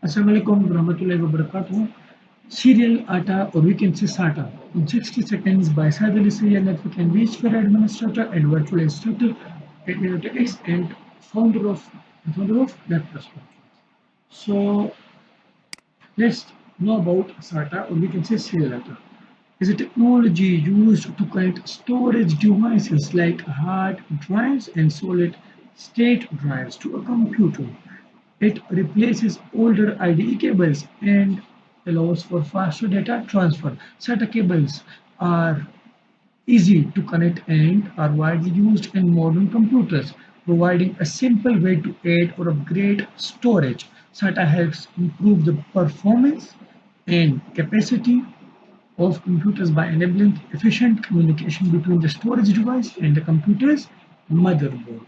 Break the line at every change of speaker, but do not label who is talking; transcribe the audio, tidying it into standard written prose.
Assalamualaikum warahmatullahi wabarakatuh. Serial ATA, or we can say SATA. In 60 seconds, by Sadali Serial Network can reach for administrator and virtual instructor, analytics, and founder of laptop. So let's know about SATA, or we can say serial ATA. Is a technology used to connect storage devices like hard drives and solid state drives to a computer. It replaces older IDE cables and allows for faster data transfer. SATA cables are easy to connect and are widely used in modern computers, providing a simple way to add or upgrade storage. SATA helps improve the performance and capacity of computers by enabling efficient communication between the storage device and the computer's motherboard.